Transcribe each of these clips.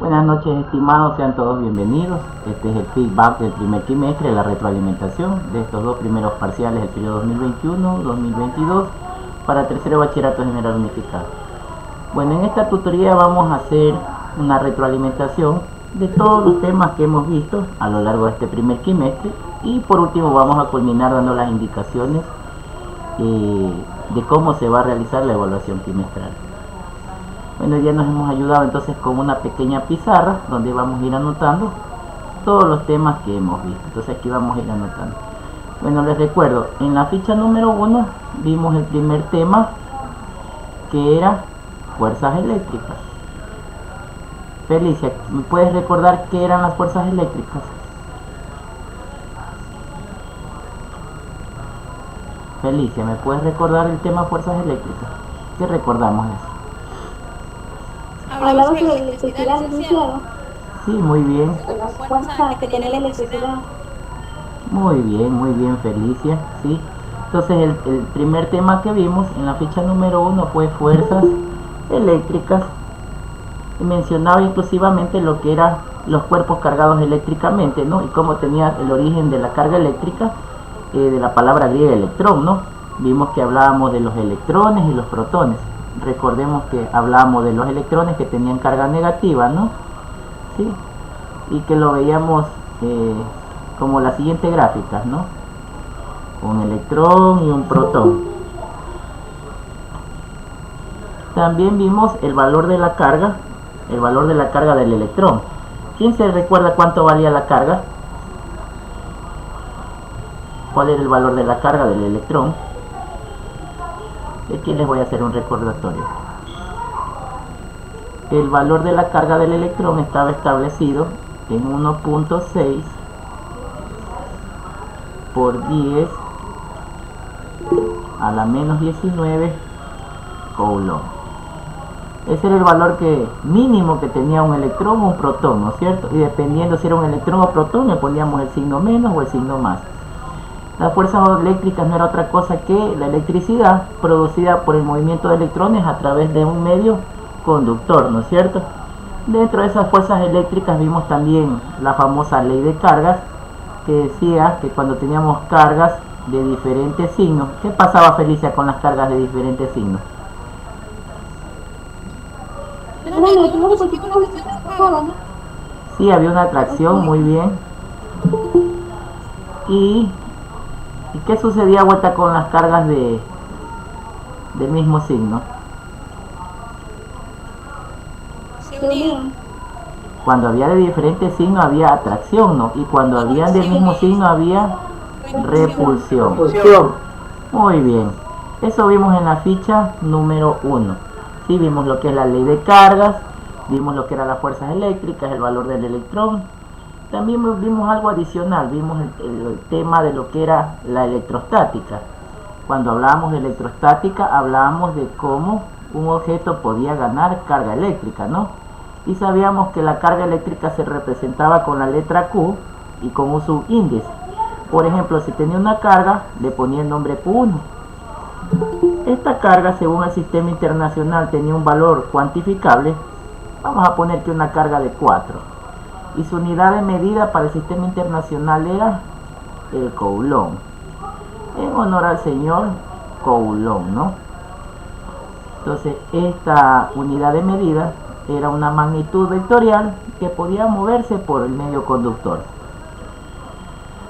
Buenas noches, estimados, sean todos bienvenidos. Este es el feedback del primer trimestre, la retroalimentación de estos dos primeros parciales del periodo 2021-2022 para tercero bachillerato general unificado. Bueno, en esta tutoría vamos a hacer una retroalimentación de todos los temas que hemos visto a lo largo de este primer trimestre y por último vamos a culminar dando las indicaciones de cómo se va a realizar la evaluación trimestral. Bueno, ya nos hemos ayudado entonces con una pequeña pizarra donde vamos a ir anotando todos los temas que hemos visto. Entonces aquí vamos a ir anotando. Bueno, les recuerdo, en la ficha número 1 vimos el primer tema que era fuerzas eléctricas. Felicia, ¿me puedes recordar qué eran las fuerzas eléctricas? Felicia, ¿me puedes recordar el tema fuerzas eléctricas? ¿Qué recordamos de eso? Hablamos de la electricidad, licenciado. Sí, muy bien. Las fuerzas que tiene la electricidad. Muy bien, Felicia. Sí. Entonces el primer tema que vimos en la ficha número 1 fue fuerzas eléctricas y mencionaba inclusivamente lo que eran los cuerpos cargados eléctricamente, ¿no? Y cómo tenía el origen de la carga eléctrica de la palabra griega electrón, ¿no? Vimos que hablábamos de los electrones y los protones. Recordemos que hablábamos de los electrones que tenían carga negativa, ¿no? ¿Sí? Y que lo veíamos como la siguiente gráfica, ¿no? Un electrón y un protón. También vimos el valor de la carga del electrón. ¿Quién se recuerda cuánto valía la carga? ¿Cuál era el valor de la carga del electrón? Aquí les voy a hacer un recordatorio. El valor de la carga del electrón estaba establecido en 1.6 por 10 a la menos 19 coulomb. Ese era el valor mínimo que tenía un electrón o un protón, ¿no es cierto? Y dependiendo si era un electrón o protón, le poníamos el signo menos o el signo más. Las fuerzas eléctricas no era otra cosa que la electricidad producida por el movimiento de electrones a través de un medio conductor, ¿no es cierto? Dentro de esas fuerzas eléctricas vimos también la famosa ley de cargas, que decía que cuando teníamos cargas de diferentes signos, ¿qué pasaba, Felicia, con las cargas de diferentes signos? Sí, había una atracción, muy bien. ¿Y qué sucedía vuelta con las cargas del mismo signo? Cuando había de diferentes signos había atracción, ¿no? Y cuando había del mismo signo había repulsión. Muy bien. Eso vimos en la ficha número 1. Sí, vimos lo que es la ley de cargas, vimos lo que eran las fuerzas eléctricas, el valor del electrón. También vimos algo adicional, vimos el tema de lo que era la electrostática. Cuando hablábamos de electrostática, hablábamos de cómo un objeto podía ganar carga eléctrica, ¿no? Y sabíamos que la carga eléctrica se representaba con la letra Q y con un subíndice. Por ejemplo, si tenía una carga, le ponía el nombre Q1. Esta carga, según el sistema internacional, tenía un valor cuantificable. Vamos a poner que una carga de 4. Y su unidad de medida para el sistema internacional era el coulomb, en honor al señor Coulomb, ¿no? Entonces esta unidad de medida era una magnitud vectorial que podía moverse por el medio conductor.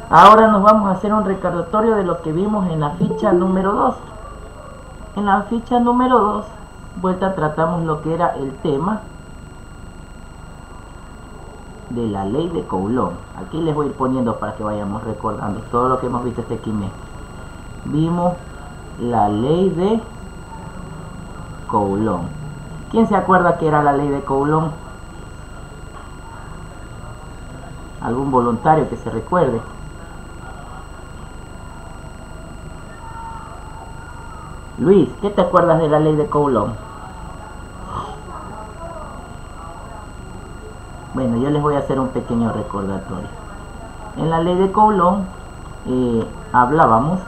Ahora nos vamos a hacer un recordatorio de lo que vimos en la ficha número 2. En la ficha número 2, vuelta tratamos lo que era el tema de la ley de Coulomb. Aquí les voy a ir poniendo para que vayamos recordando todo lo que hemos visto este trimestre. Vimos la ley de Coulomb. ¿Quién se acuerda que era la ley de Coulomb? ¿Algún voluntario que se recuerde? Luis, ¿qué te acuerdas de la ley de Coulomb? Bueno, yo les voy a hacer un pequeño recordatorio. En la ley de Coulomb hablábamos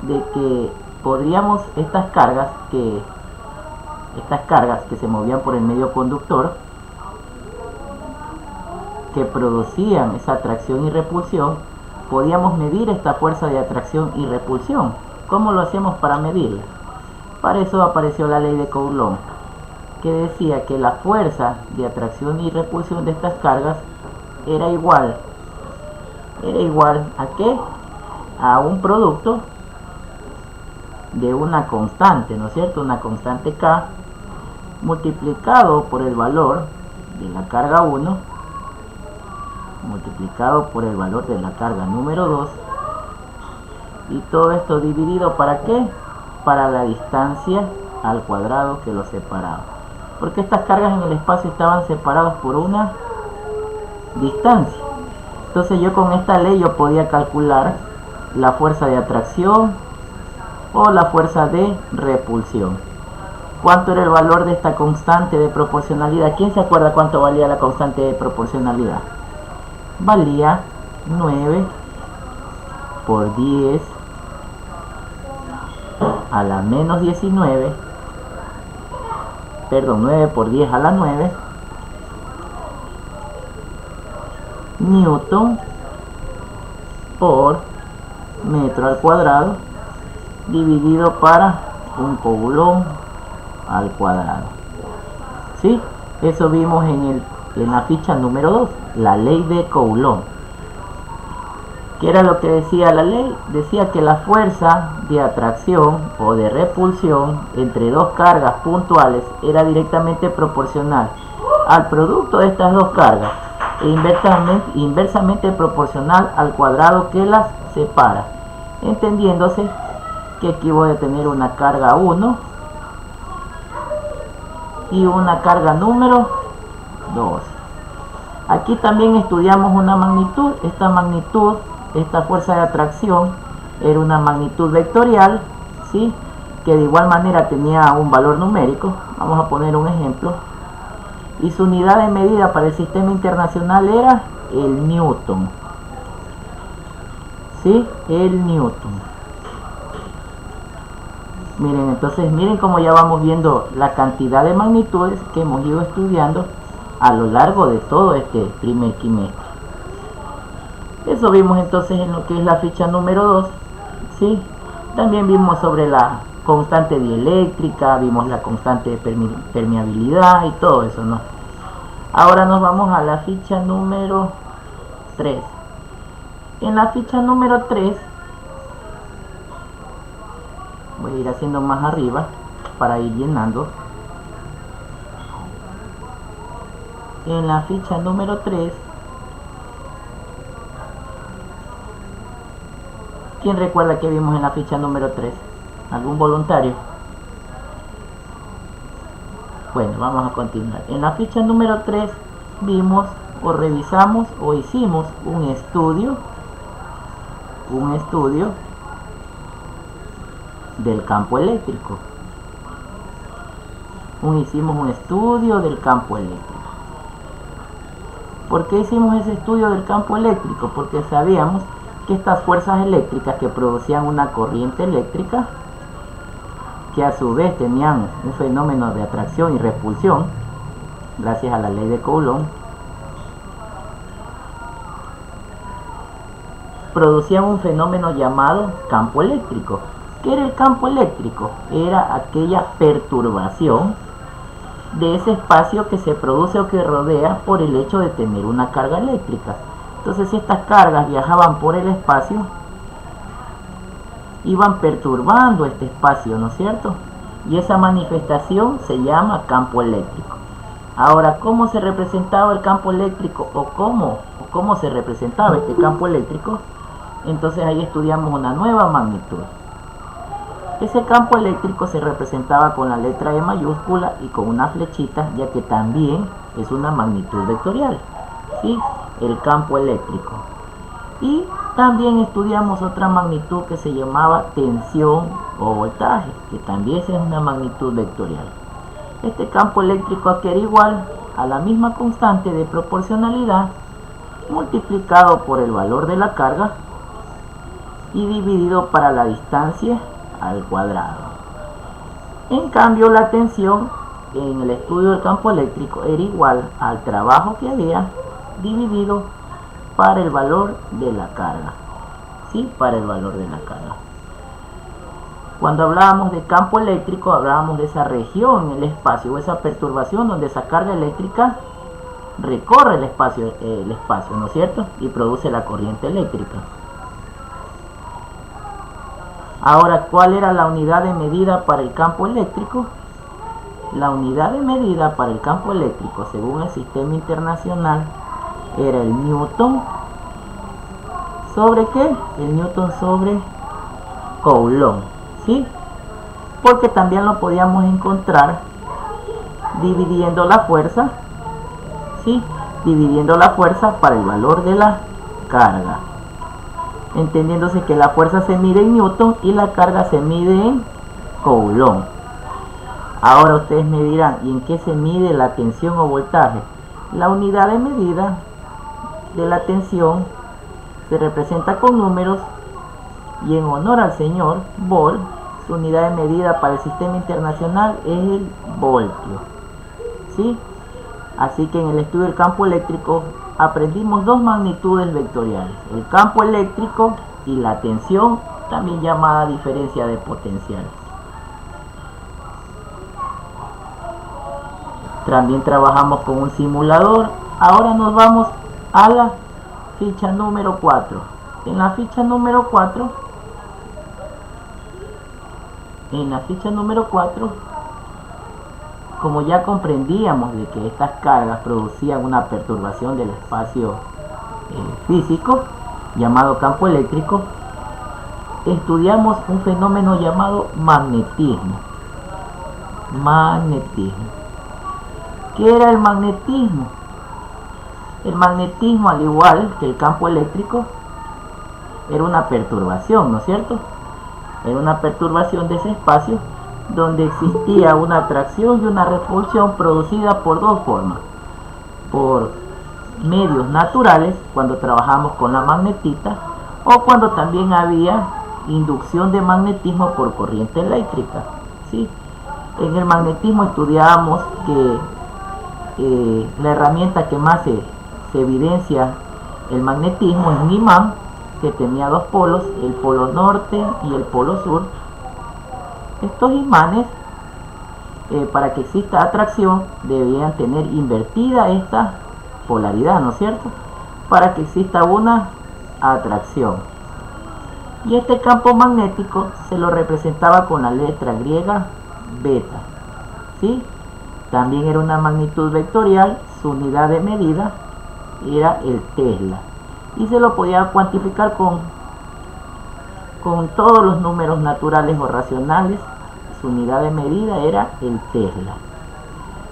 de que podríamos estas cargas que se movían por el medio conductor que producían esa atracción y repulsión, podíamos medir esta fuerza de atracción y repulsión. ¿Cómo lo hacemos para medirla? Para eso apareció la ley de Coulomb, que decía que la fuerza de atracción y repulsión de estas cargas era igual ¿a qué? A un producto de una constante, ¿no es cierto? Una constante K multiplicado por el valor de la carga 1 multiplicado por el valor de la carga número 2, y todo esto dividido ¿para qué? Para la distancia al cuadrado que los separaba, porque estas cargas en el espacio estaban separadas por una distancia. Entonces yo con esta ley yo podía calcular la fuerza de atracción o la fuerza de repulsión. ¿Cuánto era el valor de esta constante de proporcionalidad? ¿Quién se acuerda cuánto valía la constante de proporcionalidad? Valía 9 por 10 a la menos 19, perdón, 9 por 10 a la 9 newton por metro al cuadrado dividido para un coulomb al cuadrado. ¿Sí? Eso vimos en la ficha número 2, la ley de Coulomb. ¿Qué era lo que decía la ley? Decía que la fuerza de atracción o de repulsión entre dos cargas puntuales era directamente proporcional al producto de estas dos cargas e inversamente proporcional al cuadrado que las separa, entendiéndose que aquí voy a tener una carga 1 y una carga número 2. Aquí también estudiamos una magnitud. Esta fuerza de atracción era una magnitud vectorial, ¿sí? Que de igual manera tenía un valor numérico. Vamos a poner un ejemplo. Y su unidad de medida para el sistema internacional era el newton. ¿Sí? El newton. Miren, entonces miren cómo ya vamos viendo la cantidad de magnitudes que hemos ido estudiando a lo largo de todo este primer quimestre. Eso vimos entonces en lo que es la ficha número 2, ¿sí? También vimos sobre la constante dieléctrica, vimos la constante de permeabilidad y todo eso, ¿no? Ahora nos vamos a la ficha número 3. En la ficha número 3 voy a ir haciendo más arriba para ir llenando. En la ficha número 3, ¿quién recuerda que vimos en la ficha número 3? ¿Algún voluntario? Bueno, vamos a continuar. En la ficha número 3 vimos o revisamos o hicimos un estudio del campo eléctrico. Hicimos un estudio del campo eléctrico. ¿Por qué hicimos ese estudio del campo eléctrico? Porque sabíamos que estas fuerzas eléctricas que producían una corriente eléctrica, que a su vez tenían un fenómeno de atracción y repulsión, gracias a la ley de Coulomb, producían un fenómeno llamado campo eléctrico. ¿Qué era el campo eléctrico? Era aquella perturbación de ese espacio que se produce o que rodea por el hecho de tener una carga eléctrica. Entonces, si estas cargas viajaban por el espacio, iban perturbando este espacio, ¿no es cierto? Y esa manifestación se llama campo eléctrico. Ahora, ¿cómo se representaba el campo eléctrico o cómo se representaba este campo eléctrico? Entonces ahí estudiamos una nueva magnitud. Ese campo eléctrico se representaba con la letra E mayúscula y con una flechita, ya que también es una magnitud vectorial, ¿sí? El campo eléctrico. Y también estudiamos otra magnitud que se llamaba tensión o voltaje, que también es una magnitud vectorial. Este campo eléctrico aquí era igual a la misma constante de proporcionalidad multiplicado por el valor de la carga y dividido para la distancia al cuadrado. En cambio, la tensión en el estudio del campo eléctrico era igual al trabajo que había dividido para el valor de la carga. ¿Sí? Para el valor de la carga. Cuando hablábamos de campo eléctrico, hablábamos de esa región en el espacio, o esa perturbación donde esa carga eléctrica recorre el espacio, ¿no es cierto? Y produce la corriente eléctrica. Ahora, ¿cuál era la unidad de medida para el campo eléctrico? La unidad de medida para el campo eléctrico, según el sistema internacional, era el newton. ¿Sobre qué? El newton sobre coulomb, ¿sí? Porque también lo podíamos encontrar dividiendo la fuerza, ¿sí? Dividiendo la fuerza para el valor de la carga. Entendiéndose que la fuerza se mide en newton y la carga se mide en coulomb. Ahora ustedes me dirán, ¿y en qué se mide la tensión o voltaje? La unidad de medida de la tensión se representa con números, y en honor al señor Volt, su unidad de medida para el sistema internacional es el voltio, ¿sí? Así que en el estudio del campo eléctrico aprendimos dos magnitudes vectoriales, el campo eléctrico y la tensión, también llamada diferencia de potencial. También trabajamos con un simulador. Ahora nos vamos a la ficha número 4. En la ficha número 4, como ya comprendíamos de que estas cargas producían una perturbación del espacio físico llamado campo eléctrico, estudiamos un fenómeno llamado magnetismo. ¿Qué era el magnetismo? El magnetismo, al igual que el campo eléctrico, era una perturbación, ¿no es cierto? Era una perturbación de ese espacio donde existía una atracción y una repulsión producida por dos formas. Por medios naturales, cuando trabajamos con la magnetita, o cuando también había inducción de magnetismo por corriente eléctrica, ¿sí? En el magnetismo estudiábamos que la herramienta que más se evidencia el magnetismo es un imán que tenía dos polos, el polo norte y el polo sur. Estos imanes, para que exista atracción, debían tener invertida esta polaridad, ¿no es cierto? Para que exista una atracción. Y este campo magnético se lo representaba con la letra griega beta, ¿sí? También era una magnitud vectorial, su unidad de medida era el Tesla. Y se lo podía cuantificar con todos los números naturales o racionales. Su unidad de medida era el Tesla.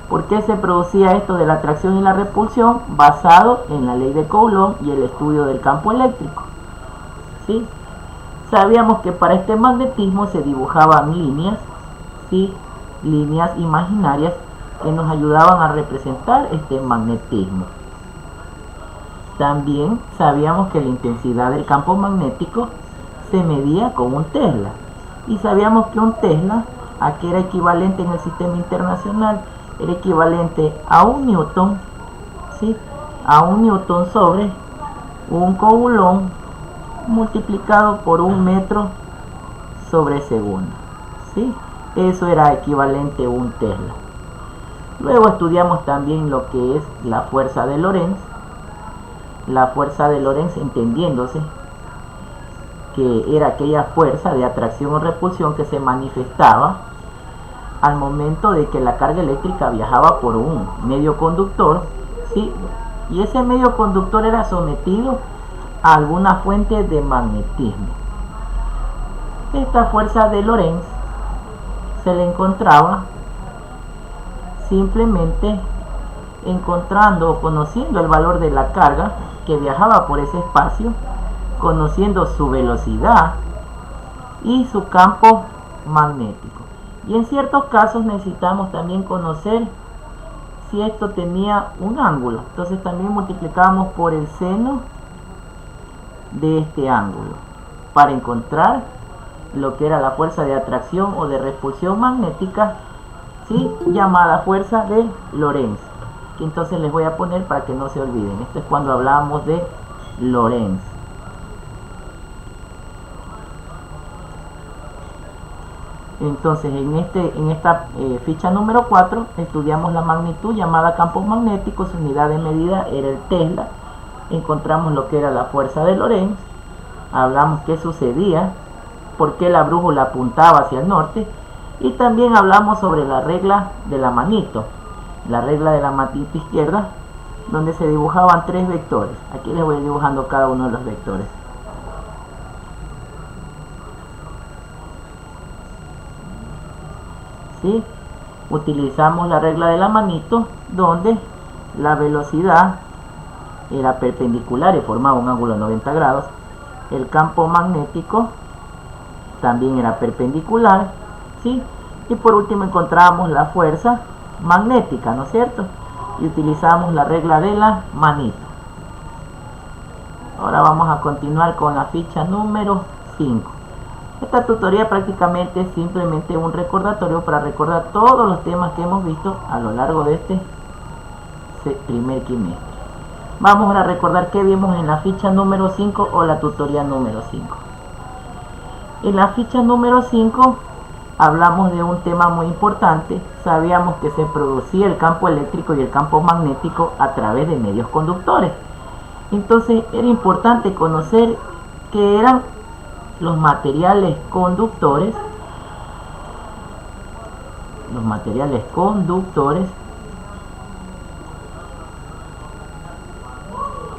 ¿Por qué se producía esto de la atracción y la repulsión? Basado en la ley de Coulomb y el estudio del campo eléctrico, ¿sí? Sabíamos que para este magnetismo se dibujaban líneas, ¿sí? Líneas imaginarias que nos ayudaban a representar este magnetismo. También sabíamos que la intensidad del campo magnético se medía con un Tesla. Y sabíamos que un Tesla, a que era equivalente en el sistema internacional, era equivalente a un newton, ¿sí? A un newton sobre un coulomb multiplicado por un metro sobre segundo, ¿sí? Eso era equivalente a un Tesla. Luego estudiamos también lo que es la fuerza de Lorentz. La fuerza de Lorentz, entendiéndose que era aquella fuerza de atracción o repulsión que se manifestaba al momento de que la carga eléctrica viajaba por un medio conductor, ¿sí? Y ese medio conductor era sometido a alguna fuente de magnetismo. Esta fuerza de Lorentz se le encontraba simplemente encontrando o conociendo el valor de la carga que viajaba por ese espacio, conociendo su velocidad y su campo magnético. Y en ciertos casos necesitamos también conocer si esto tenía un ángulo. Entonces también multiplicamos por el seno de este ángulo para encontrar lo que era la fuerza de atracción o de repulsión magnética, ¿sí? Llamada fuerza de Lorentz. que entonces les voy a poner para que no se olviden. Esto es cuando hablábamos de Lorentz. Entonces en esta ficha número 4 estudiamos la magnitud llamada campo magnético. Su unidad de medida era el Tesla. Encontramos lo que era la fuerza de Lorentz. Hablamos qué sucedía, por qué la brújula apuntaba hacia el norte. Y también hablamos sobre la regla de la manito. La regla de la manito izquierda, donde se dibujaban 3 vectores. Aquí les voy dibujando cada uno de los vectores. ¿Sí? Utilizamos la regla de la manito, donde la velocidad era perpendicular y formaba un ángulo de 90 grados. El campo magnético también era perpendicular, ¿sí? Y por último encontramos la fuerza magnética, ¿no es cierto? Y utilizamos la regla de la manito. Ahora vamos a continuar con la ficha número 5. Esta tutoría prácticamente es simplemente un recordatorio para recordar todos los temas que hemos visto a lo largo de este primer trimestre. Vamos a recordar qué vimos en la ficha número 5 o la tutoría número 5. En la ficha número 5 hablamos de un tema muy importante. Sabíamos que se producía el campo eléctrico y el campo magnético a través de medios conductores. Entonces era importante conocer qué eran los materiales conductores. Los materiales conductores.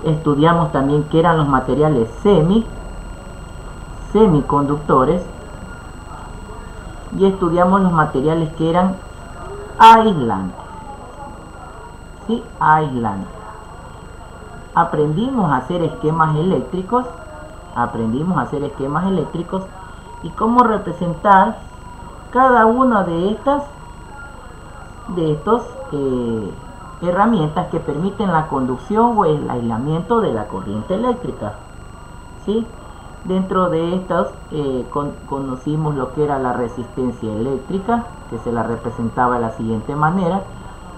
Estudiamos también qué eran los materiales semiconductores. Y estudiamos los materiales que eran aislantes. ¿Sí? Aislantes. Aprendimos a hacer esquemas eléctricos. Y cómo representar cada una de estos herramientas que permiten la conducción o el aislamiento de la corriente eléctrica. ¿Sí? Dentro de estas conocimos lo que era la resistencia eléctrica, que se la representaba de la siguiente manera,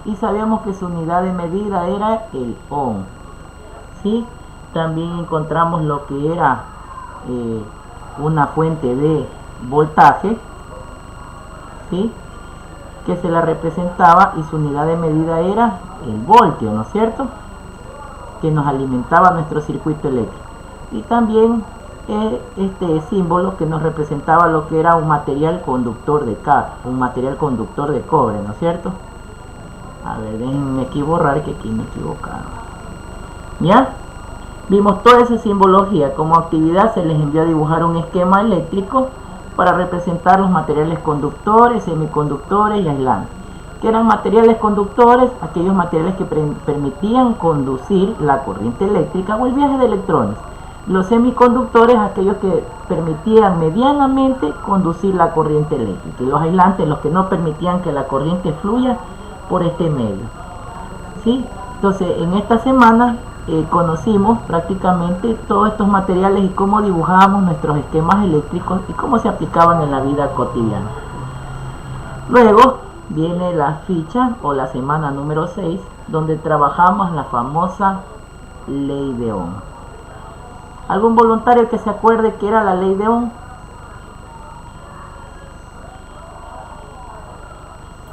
y sabíamos que su unidad de medida era el ohm. ¿Sí? También encontramos lo que era una fuente de voltaje, ¿sí? Que se la representaba y su unidad de medida era el voltio, ¿no es cierto? Que nos alimentaba nuestro circuito eléctrico. Y también este símbolo que nos representaba lo que era un material conductor de cobre, ¿no es cierto? A ver, déjenme aquí borrar que aquí me equivocaron. ¿Ya? Vimos toda esa simbología. Como actividad se les envió a dibujar un esquema eléctrico para representar los materiales conductores, semiconductores y aislantes. ¿Qué eran materiales conductores? Aquellos materiales que permitían conducir la corriente eléctrica o el viaje de electrones. Los semiconductores, aquellos que permitían medianamente conducir la corriente eléctrica. Y los aislantes, los que no permitían que la corriente fluya por este medio. ¿Sí? Entonces, en esta semana conocimos prácticamente todos estos materiales y cómo dibujábamos nuestros esquemas eléctricos y cómo se aplicaban en la vida cotidiana. Luego viene la ficha o la semana número 6, donde trabajamos la famosa ley de Ohm. ¿Algún voluntario que se acuerde qué era la ley de Ohm?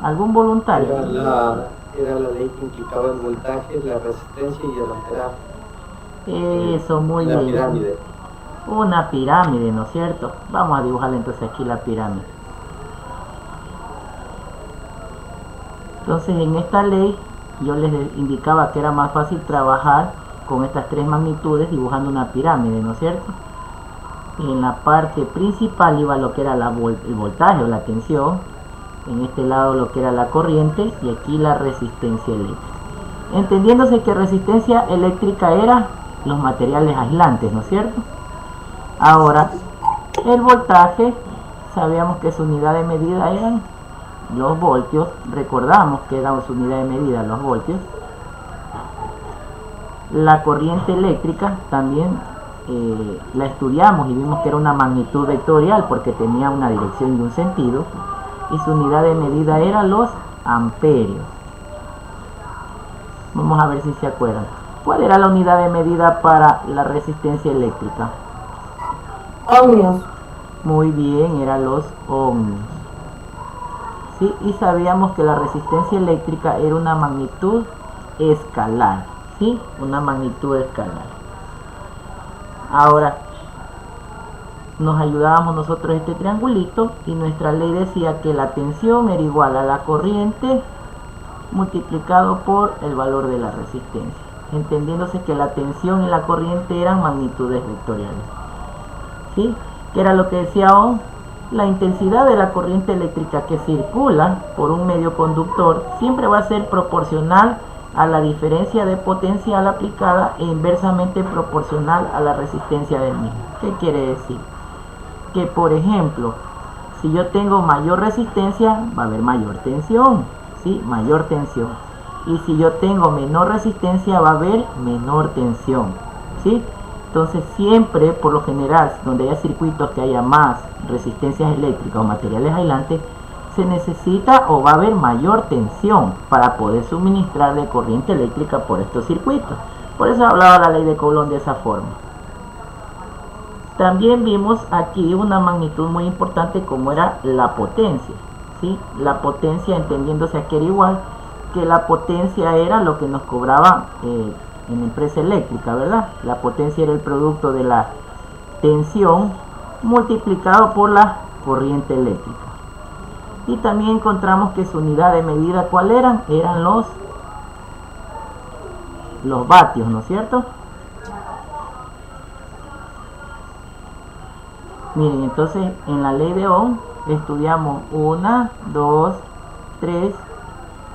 ¿Algún voluntario? Era la ley que implicaba el voltaje, la resistencia y el amperaje. Eso, muy bien. Pirámide. Una pirámide, ¿no es cierto? Vamos a dibujar entonces aquí la pirámide. Entonces en esta ley yo les indicaba que era más fácil trabajar con estas 3 magnitudes dibujando una pirámide, ¿no es cierto? En la parte principal iba lo que era el voltaje o la tensión. En este lado lo que era la corriente y aquí la resistencia eléctrica. Entendiéndose que resistencia eléctrica era los materiales aislantes, ¿no es cierto? Ahora, el voltaje, sabíamos que su unidad de medida eran los voltios. Recordamos que era su unidad de medida los voltios. La corriente eléctrica también la estudiamos y vimos que era una magnitud vectorial porque tenía una dirección y un sentido. Y su unidad de medida era los amperios. Vamos a ver si se acuerdan. ¿Cuál era la unidad de medida para la resistencia eléctrica? Ohmios. Muy bien, eran los ohmios. ¿Sí? Y sabíamos que la resistencia eléctrica era una magnitud escalar. ¿Sí? Una magnitud escalar. Ahora, nos ayudábamos nosotros este triangulito y nuestra ley decía que la tensión era igual a la corriente multiplicado por el valor de la resistencia, entendiéndose que la tensión y la corriente eran magnitudes vectoriales. ¿Sí? ¿Qué era lo que decía Ohm? La intensidad de la corriente eléctrica que circula por un medio conductor siempre va a ser proporcional a la diferencia de potencial aplicada e inversamente proporcional a la resistencia del mismo. ¿Qué quiere decir? Que, por ejemplo, si yo tengo mayor resistencia, va a haber mayor tensión. ¿Sí? Mayor tensión. Y si yo tengo menor resistencia, va a haber menor tensión. ¿Sí? Entonces siempre, por lo general, donde haya circuitos que haya más resistencias eléctricas o materiales aislantes, se necesita o va a haber mayor tensión para poder suministrarle corriente eléctrica por estos circuitos. Por eso hablaba la ley de Coulomb de esa forma. También vimos aquí una magnitud muy importante como era la potencia. ¿Sí? La potencia, entendiéndose aquí era igual que la potencia era lo que nos cobraba en la empresa eléctrica, ¿verdad? La potencia era el producto de la tensión multiplicado por la corriente eléctrica. Y también encontramos que su unidad de medida, ¿cuál eran? Eran los vatios, ¿no es cierto? Miren, entonces en la ley de Ohm estudiamos 1, 2, 3,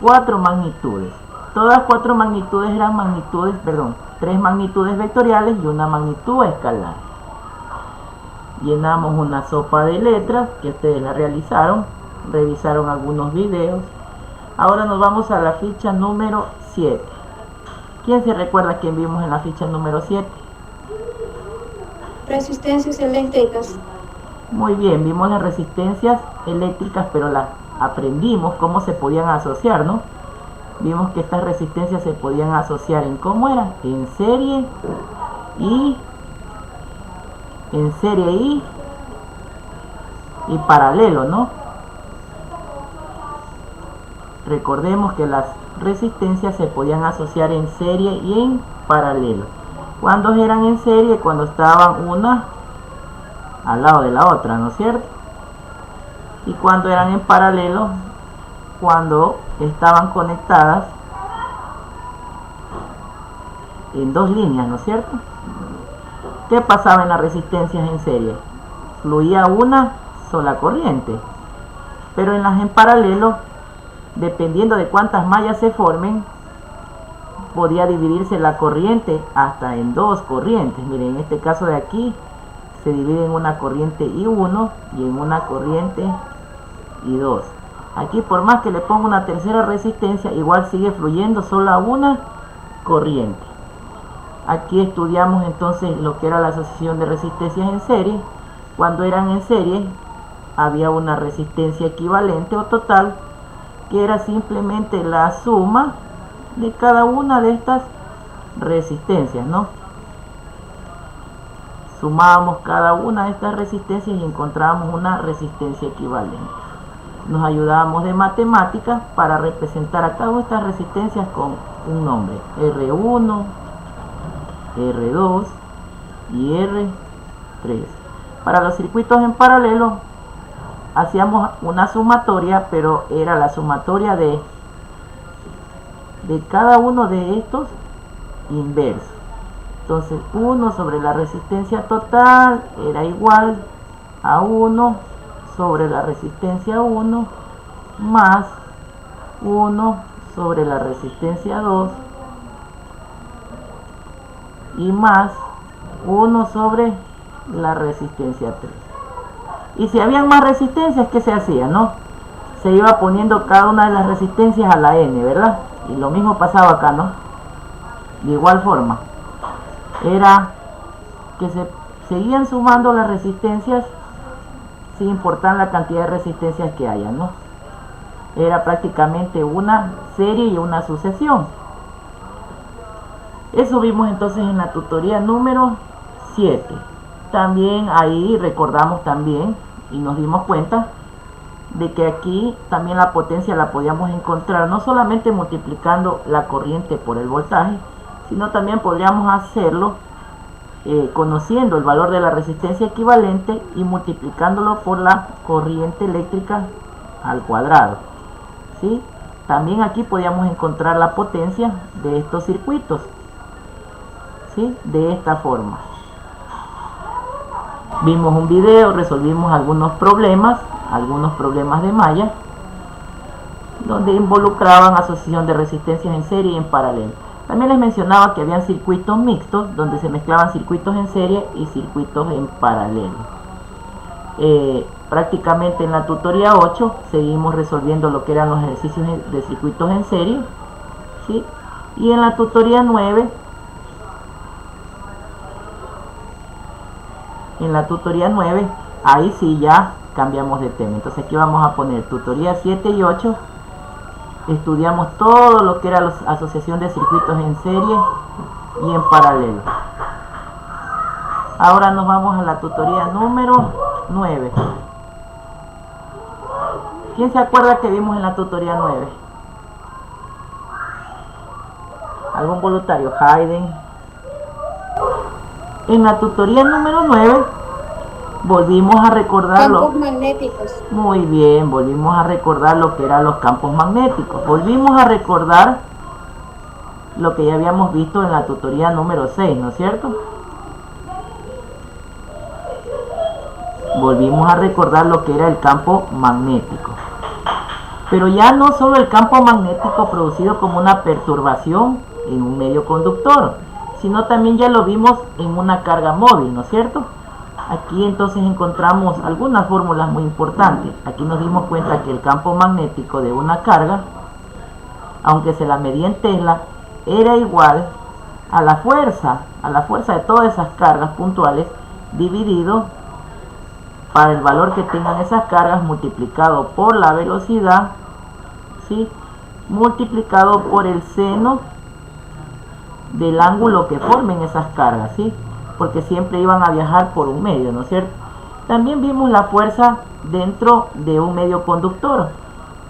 4 magnitudes. Todas 4 magnitudes eran tres magnitudes vectoriales y una magnitud escalar. Llenamos una sopa de letras que ustedes la realizaron, revisaron algunos videos. Ahora nos vamos a la ficha número 7. ¿Quién se recuerda quién vimos en la ficha número 7? Resistencias eléctricas. Muy bien, vimos las resistencias eléctricas, pero las aprendimos cómo se podían asociar, ¿no? Vimos que estas resistencias se podían asociar en cómo era, en serie y paralelo, ¿no? Recordemos que las resistencias se podían asociar en serie y en paralelo. Cuando eran en serie, cuando estaban una al lado de la otra, ¿no es cierto? Y cuando eran en paralelo, cuando estaban conectadas en dos líneas, ¿no es cierto? ¿Qué pasaba en las resistencias en serie? Fluía una sola corriente, pero en las en paralelo, dependiendo de cuántas mallas se formen, podía dividirse la corriente hasta en dos corrientes. Miren, en este caso de aquí se divide en una corriente I1 y en una corriente I2. Aquí, por más que le ponga una tercera resistencia, igual sigue fluyendo solo una corriente. Aquí estudiamos entonces lo que era la asociación de resistencias en serie. Cuando eran en serie había una resistencia equivalente o total, que era simplemente la suma de cada una de estas resistencias, ¿no? Sumábamos cada una de estas resistencias y encontrábamos una resistencia equivalente. Nos ayudábamos de matemáticas para representar a cada una de estas resistencias con un nombre: R1, R2 y R3. Para los circuitos en paralelo hacíamos una sumatoria, pero era la sumatoria de cada uno de estos inversos. Entonces 1 sobre la resistencia total era igual a 1 sobre la resistencia 1 más 1 sobre la resistencia 2 y más 1 sobre la resistencia 3. Y si habían más resistencias, ¿qué se hacía, no? Se iba poniendo cada una de las resistencias a la n, ¿verdad? Y lo mismo pasaba acá, ¿no? De igual forma, era que se seguían sumando las resistencias sin importar la cantidad de resistencias que haya, ¿no? Era prácticamente una serie y una sucesión. Eso vimos entonces en la tutoría número 7. También ahí recordamos también y nos dimos cuenta de que aquí también la potencia la podíamos encontrar no solamente multiplicando la corriente por el voltaje, sino también podríamos hacerlo conociendo el valor de la resistencia equivalente y multiplicándolo por la corriente eléctrica al cuadrado, ¿sí? También aquí podíamos encontrar la potencia de estos circuitos, ¿sí? De esta forma. Vimos un video, resolvimos algunos problemas de malla, donde involucraban asociación de resistencias en serie y en paralelo. También les mencionaba que habían circuitos mixtos, donde se mezclaban circuitos en serie y circuitos en paralelo. Prácticamente en la tutoría 8 seguimos resolviendo lo que eran los ejercicios de circuitos en serie, ¿sí? Y en la tutoría 9, ahí sí ya cambiamos de tema. Entonces aquí vamos a poner tutoría 7 y 8. Estudiamos todo lo que era la asociación de circuitos en serie y en paralelo. Ahora nos vamos a la tutoría número 9. ¿Quién se acuerda que vimos en la tutoría 9? ¿Algún voluntario? Hayden. En la tutoría número 9 volvimos a recordarlo. Campos magnéticos. Muy bien, volvimos a recordar lo que eran los campos magnéticos. Volvimos a recordar lo que ya habíamos visto en la tutoría número 6, ¿no es cierto? Volvimos a recordar lo que era el campo magnético. Pero ya no solo el campo magnético producido como una perturbación en un medio conductor, sino también ya lo vimos en una carga móvil, ¿no es cierto? Aquí entonces encontramos algunas fórmulas muy importantes. Aquí nos dimos cuenta que el campo magnético de una carga, aunque se la medía en Tesla, era igual a la fuerza de todas esas cargas puntuales dividido para el valor que tengan esas cargas multiplicado por la velocidad, ¿sí? Multiplicado por el seno del ángulo que formen esas cargas, ¿sí? Porque siempre iban a viajar por un medio, ¿no es cierto? También vimos la fuerza dentro de un medio conductor.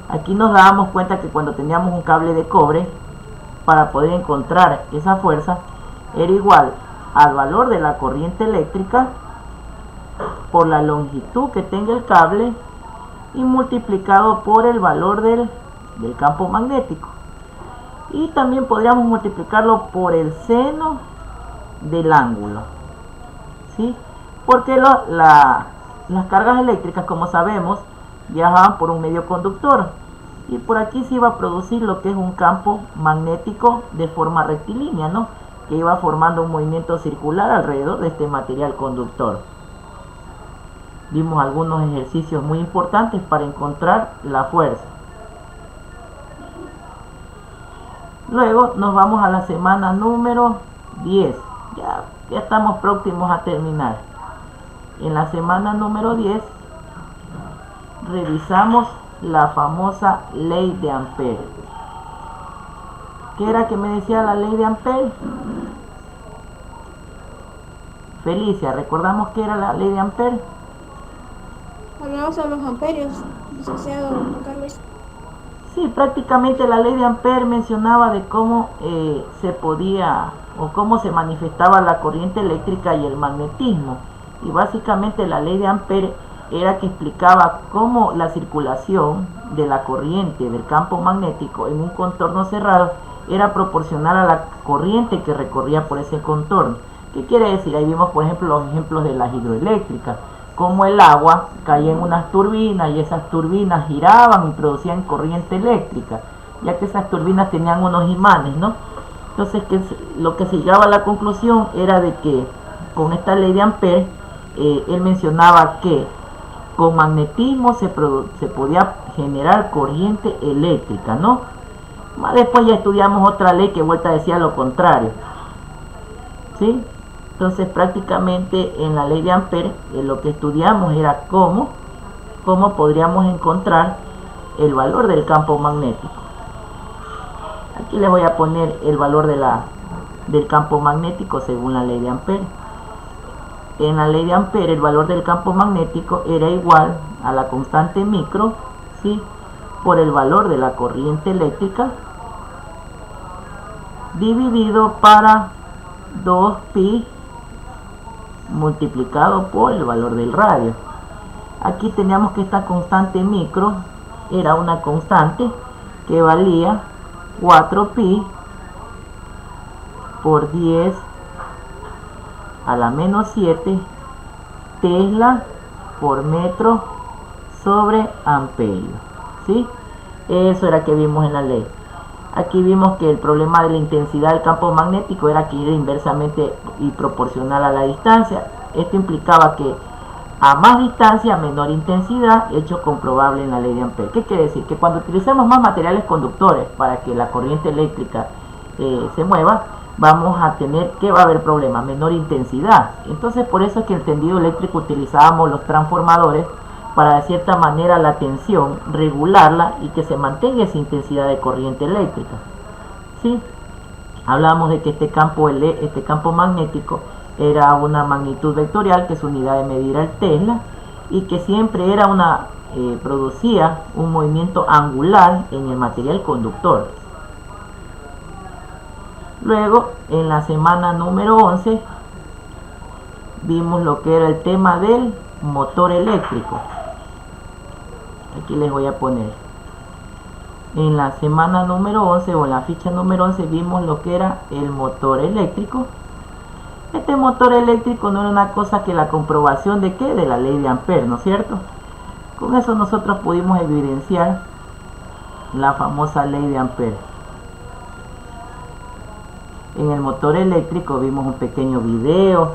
Aquí nos dábamos cuenta que cuando teníamos un cable de cobre, para poder encontrar esa fuerza, era igual al valor de la corriente eléctrica por la longitud que tenga el cable y multiplicado por el valor del campo magnético. Y también podríamos multiplicarlo por el seno del ángulo, ¿sí? Porque las cargas eléctricas, como sabemos, viajaban por un medio conductor y por aquí se iba a producir lo que es un campo magnético de forma rectilínea, ¿no? Que iba formando un movimiento circular alrededor de este material conductor. Vimos algunos ejercicios muy importantes para encontrar la fuerza. Luego nos vamos a la semana número 10. Ya estamos próximos a terminar. En la semana número 10 revisamos la famosa ley de Ampere. ¿Qué era que me decía la ley de Ampere? Felicia, ¿recordamos qué era la ley de Ampere? Hablamos sobre los amperios, licenciado Carlos. Sí, prácticamente la ley de Ampere mencionaba de cómo se podía o cómo se manifestaba la corriente eléctrica y el magnetismo. Y básicamente la ley de Ampere era que explicaba cómo la circulación de la corriente del campo magnético en un contorno cerrado era proporcional a la corriente que recorría por ese contorno. ¿Qué quiere decir? Ahí vimos, por ejemplo, los ejemplos de las hidroeléctricas, como el agua caía en unas turbinas y esas turbinas giraban y producían corriente eléctrica, ya que esas turbinas tenían unos imanes, ¿no? Entonces lo que se llegaba a la conclusión era de que con esta ley de Ampere, él mencionaba que con magnetismo se podía generar corriente eléctrica, ¿no? Más después ya estudiamos otra ley que vuelta decía lo contrario, ¿sí? Entonces prácticamente en la ley de Ampere lo que estudiamos era cómo podríamos encontrar el valor del campo magnético. Aquí les voy a poner el valor de la del campo magnético según la ley de Ampere. En la ley de Ampere el valor del campo magnético era igual a la constante micro, ¿sí?, por el valor de la corriente eléctrica dividido para 2pi multiplicado por el valor del radio. Aquí teníamos que esta constante micro era una constante que valía 4pi por 10 a la menos 7 Tesla por metro sobre amperio, ¿sí? Eso era que vimos en la ley. Aquí vimos que el problema de la intensidad del campo magnético era que era inversamente y proporcional a la distancia. Esto implicaba que a más distancia, menor intensidad, hecho comprobable en la ley de Ampere. ¿Qué quiere decir? Que cuando utilicemos más materiales conductores para que la corriente eléctrica se mueva, vamos a tener que va a haber problema, menor intensidad. Entonces por eso es que en el tendido eléctrico utilizábamos los transformadores para de cierta manera la tensión regularla y que se mantenga esa intensidad de corriente eléctrica, ¿sí? Hablamos de que este campo magnético era una magnitud vectorial, que su unidad de medida era el Tesla, y que siempre era producía un movimiento angular en el material conductor. Luego, en la semana número 11, vimos lo que era el tema del motor eléctrico. Aquí les voy a poner. En la semana número 11 o en la ficha número 11 vimos lo que era el motor eléctrico. Este motor eléctrico no era una cosa que la comprobación de ¿qué? De la ley de Ampere, ¿no es cierto? Con eso nosotros pudimos evidenciar la famosa ley de Ampere. En el motor eléctrico vimos un pequeño video,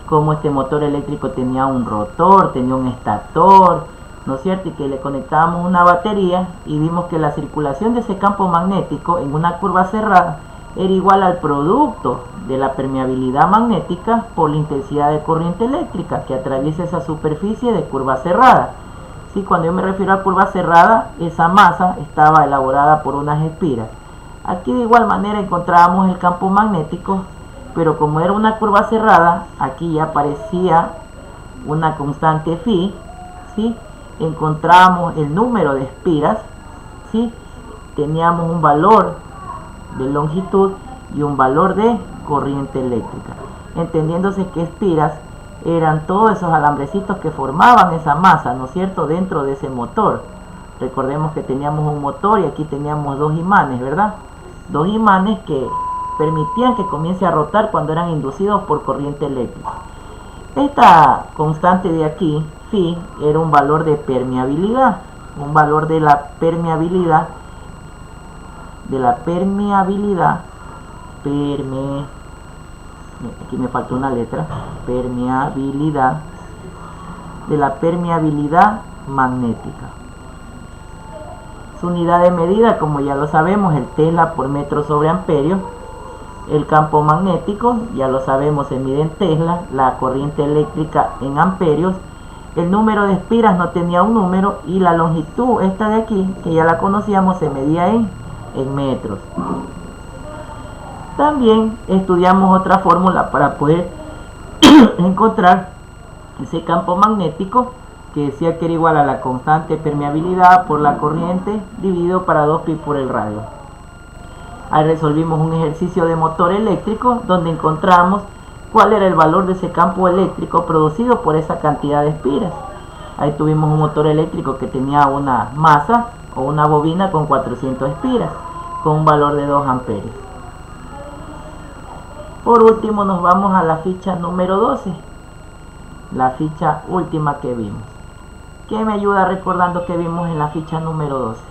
cómo este motor eléctrico tenía un rotor, tenía un estator, ¿no es cierto? Y que le conectábamos una batería y vimos que la circulación de ese campo magnético en una curva cerrada era igual al producto de la permeabilidad magnética por la intensidad de corriente eléctrica que atraviesa esa superficie de curva cerrada. ¿Sí? Cuando yo me refiero a curva cerrada, esa masa estaba elaborada por unas espiras. Aquí de igual manera encontrábamos el campo magnético, pero como era una curva cerrada, aquí ya aparecía una constante phi, ¿sí? Encontramos el número de espiras, ¿sí? Teníamos un valor de longitud y un valor de corriente eléctrica, entendiéndose que espiras eran todos esos alambrecitos que formaban esa masa, ¿no es cierto?, dentro de ese motor. Recordemos que teníamos un motor y aquí teníamos dos imanes, ¿verdad? Dos imanes que permitían que comience a rotar cuando eran inducidos por corriente eléctrica. Esta constante de aquí, phi, era un valor de permeabilidad, un valor de la permeabilidad, aquí me falta una letra, de la permeabilidad magnética. Su unidad de medida, como ya lo sabemos, el Tesla por metro sobre amperio. El campo magnético, ya lo sabemos, se mide en Tesla, la corriente eléctrica en amperios. El número de espiras no tenía un número y la longitud, esta de aquí, que ya la conocíamos, se medía en metros. También estudiamos otra fórmula para poder encontrar ese campo magnético, que decía que era igual a la constante permeabilidad por la corriente dividido para 2pi por el radio. Ahí resolvimos un ejercicio de motor eléctrico donde encontramos cuál era el valor de ese campo eléctrico producido por esa cantidad de espiras. Ahí tuvimos un motor eléctrico que tenía una masa o una bobina con 400 espiras con un valor de 2 amperios. Por último nos vamos a la ficha número 12, la ficha última que vimos. ¿Qué me ayuda recordando que vimos en la ficha número 12?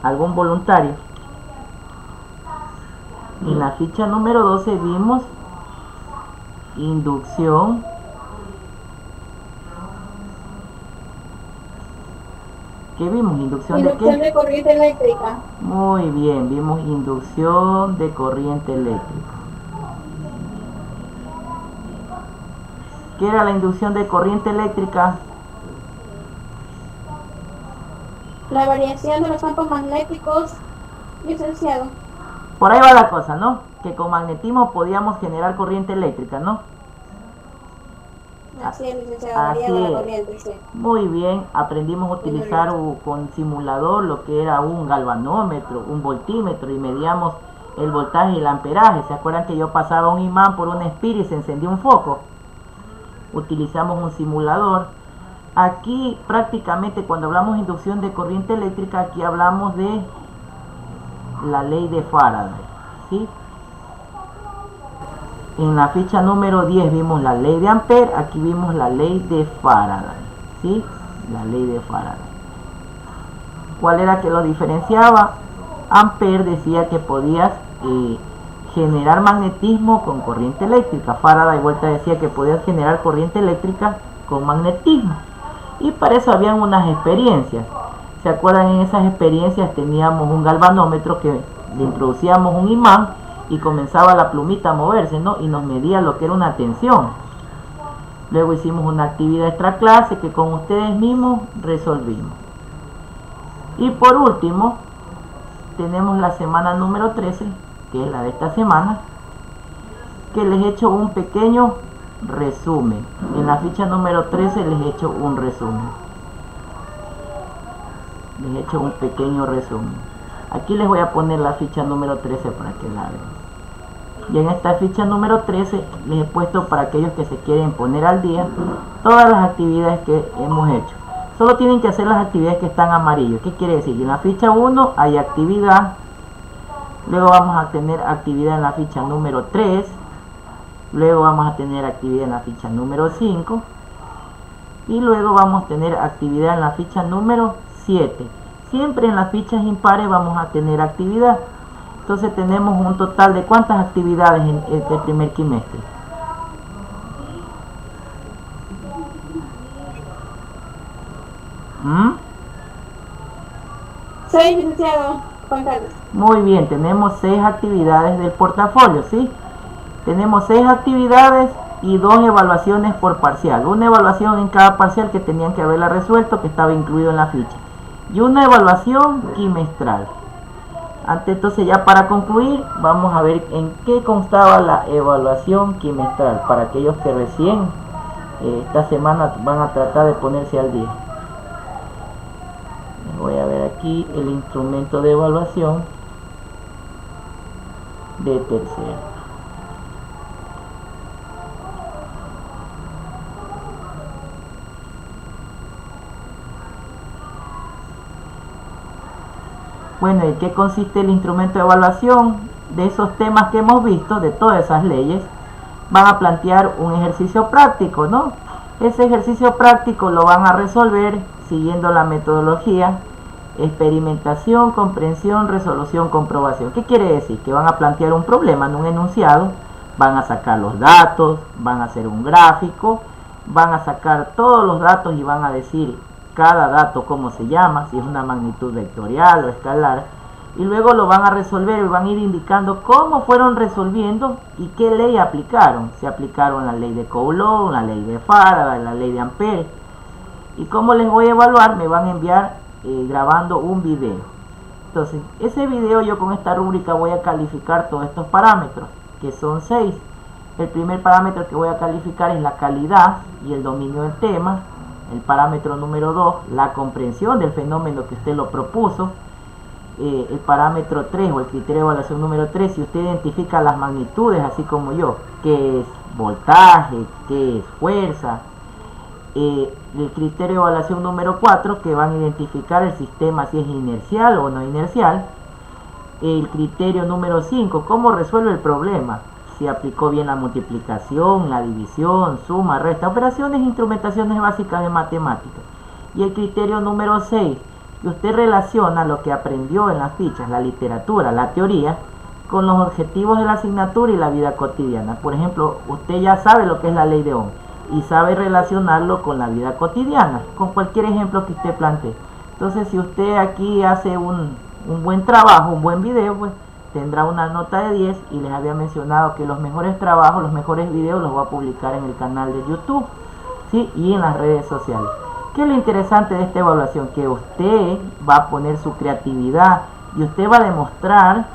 ¿Algún voluntario? En la ficha número 12 vimos inducción, ¿qué vimos? ¿Inducción de qué? Inducción de corriente eléctrica. Muy bien, vimos inducción de corriente eléctrica. ¿Qué era la inducción de corriente eléctrica? La variación de los campos magnéticos Licenciado. Por ahí va la cosa, ¿no? Que con magnetismo podíamos generar corriente eléctrica, ¿no? Así es, licenciado. Así Variaba la es. corriente, sí. Muy bien, aprendimos a utilizar con simulador lo que era un galvanómetro, un voltímetro y medíamos el voltaje y el amperaje. ¿Se acuerdan que yo pasaba un imán por un espira y se encendía un foco? Utilizamos un simulador. Aquí prácticamente cuando hablamos de inducción de corriente eléctrica, aquí hablamos de la ley de Faraday, ¿sí? En la ficha número 10 vimos la ley de Ampere, aquí vimos la ley de Faraday, ¿sí? La ley de Faraday. ¿Cuál era que lo diferenciaba? Ampere decía que podías generar magnetismo con corriente eléctrica. Faraday vuelta decía que podías generar corriente eléctrica con magnetismo. Y para eso habían unas experiencias. ¿Se acuerdan? En esas experiencias teníamos un galvanómetro que le introducíamos un imán y comenzaba la plumita a moverse, ¿no? Y nos medía lo que era una tensión. Luego hicimos una actividad extra clase que con ustedes mismos resolvimos. Y por último, tenemos la semana número 13, que es la de esta semana, que les he hecho un pequeño resumen. En la ficha número 13 les he hecho un resumen. Les he hecho un pequeño resumen. Aquí les voy a poner la ficha número 13 para que la vean. Y en esta ficha número 13 les he puesto, para aquellos que se quieren poner al día, todas las actividades que hemos hecho. Solo tienen que hacer las actividades que están amarillo. ¿Qué quiere decir? En la ficha 1 hay actividad. Luego vamos a tener actividad en la ficha número 3. Luego vamos a tener actividad en la ficha número 5. Y luego vamos a tener actividad en la ficha número 7. Siempre en las fichas impares vamos a tener actividad. Entonces tenemos un total de ¿cuántas actividades en este primer trimestre? Soy licenciado Juan Carlos. Muy bien, tenemos 6 actividades del portafolio, ¿sí? Tenemos 6 actividades y 2 evaluaciones por parcial. Una evaluación en cada parcial que tenían que haberla resuelto, que estaba incluido en la ficha. Y una evaluación quimestral. Entonces ya para concluir, vamos a ver en qué constaba la evaluación quimestral. Para aquellos que recién esta semana van a tratar de ponerse al día. Voy a ver aquí el instrumento de evaluación de tercero. Bueno, ¿en qué consiste el instrumento de evaluación? De esos temas que hemos visto, de todas esas leyes, van a plantear un ejercicio práctico, ¿no? Ese ejercicio práctico lo van a resolver siguiendo la metodología experimentación, comprensión, resolución, comprobación. ¿Qué quiere decir? Que van a plantear un problema en un enunciado, van a sacar los datos, van a hacer un gráfico, van a sacar todos los datos y van a decir cada dato cómo se llama, si es una magnitud vectorial o escalar, y luego lo van a resolver y van a ir indicando cómo fueron resolviendo y qué ley aplicaron. Se aplicaron la ley de Coulomb, la ley de Faraday, la ley de Ampere. Y cómo les voy a evaluar, me van a enviar grabando un video. Entonces, ese video yo con esta rúbrica voy a calificar todos estos parámetros, que son 6. El primer parámetro que voy a calificar es la calidad y el dominio del tema. El parámetro número 2, la comprensión del fenómeno que usted lo propuso. El parámetro 3 o el criterio de evaluación número 3, si usted identifica las magnitudes, así como yo, qué es voltaje, qué es fuerza. El criterio de evaluación número 4, que van a identificar el sistema si es inercial o no inercial. El criterio número 5, cómo resuelve el problema, si aplicó bien la multiplicación, la división, suma, resta, operaciones e instrumentaciones básicas de matemáticas. Y el criterio número 6, que usted relaciona lo que aprendió en las fichas, la literatura, la teoría, con los objetivos de la asignatura y la vida cotidiana. Por ejemplo, usted ya sabe lo que es la ley de Ohm y sabe relacionarlo con la vida cotidiana, con cualquier ejemplo que usted plantee. Entonces, si usted aquí hace un buen trabajo, un buen video, pues tendrá una nota de 10, y les había mencionado que los mejores trabajos, los mejores videos los voy a publicar en el canal de YouTube, ¿sí? Y en las redes sociales. ¿Qué es lo interesante de esta evaluación? Que usted va a poner su creatividad y usted va a demostrar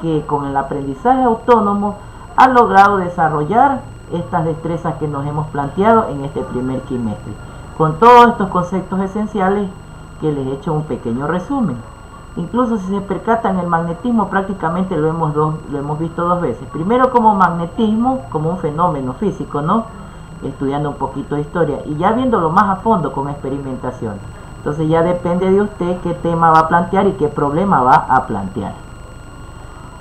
que con el aprendizaje autónomo ha logrado desarrollar estas destrezas que nos hemos planteado en este primer quimestre, con todos estos conceptos esenciales que les he hecho un pequeño resumen. Incluso si se percatan, el magnetismo prácticamente lo hemos visto dos veces. Primero como magnetismo, como un fenómeno físico, ¿no? Estudiando un poquito de historia, y ya viéndolo más a fondo con experimentación. Entonces ya depende de usted qué tema va a plantear y qué problema va a plantear.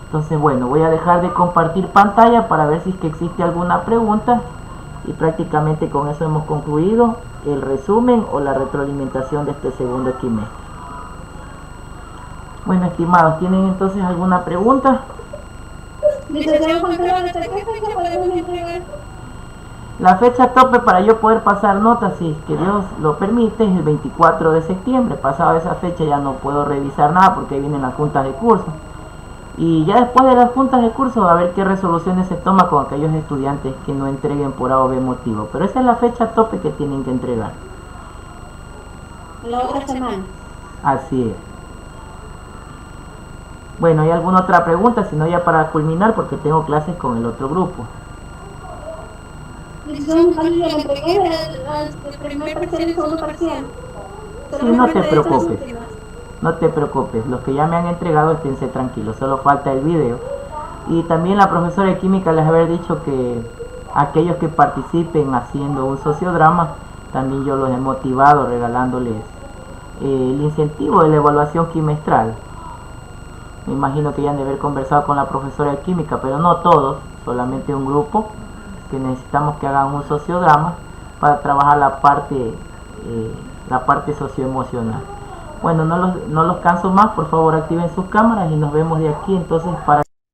Entonces bueno, voy a dejar de compartir pantalla para ver si es que existe alguna pregunta, y prácticamente con eso hemos concluido el resumen o la retroalimentación de este segundo quimestre. Bueno, estimados, ¿tienen entonces alguna pregunta? Licenciado Juan Carlos, ¿hasta qué fecha podemos entregar? La fecha tope para yo poder pasar notas, si es que Dios lo permite, es el 24 de septiembre. Pasado esa fecha ya no puedo revisar nada porque ahí vienen las juntas de curso. Y ya después de las juntas de curso a ver qué resoluciones se toma con aquellos estudiantes que no entreguen por A o B motivo. Pero esa es la fecha tope que tienen que entregar. La otra semana. Así es. Bueno, ¿hay alguna otra pregunta? Si no, ya para culminar, porque tengo clases con el otro grupo. Licenciado Juan Carlos, le entregué el primer parcial y el segundo parcial. Sí, no te preocupes. No te preocupes, los que ya me han entregado esténse tranquilos, solo falta el video. Y también la profesora de química les había dicho que aquellos que participen haciendo un sociodrama, también yo los he motivado regalándoles el incentivo de la evaluación quimestral. Me imagino que ya han de haber conversado con la profesora de química, pero no todos, solamente un grupo, que necesitamos que hagan un sociodrama para trabajar la parte socioemocional. Bueno, no los canso más, por favor activen sus cámaras y nos vemos de aquí entonces para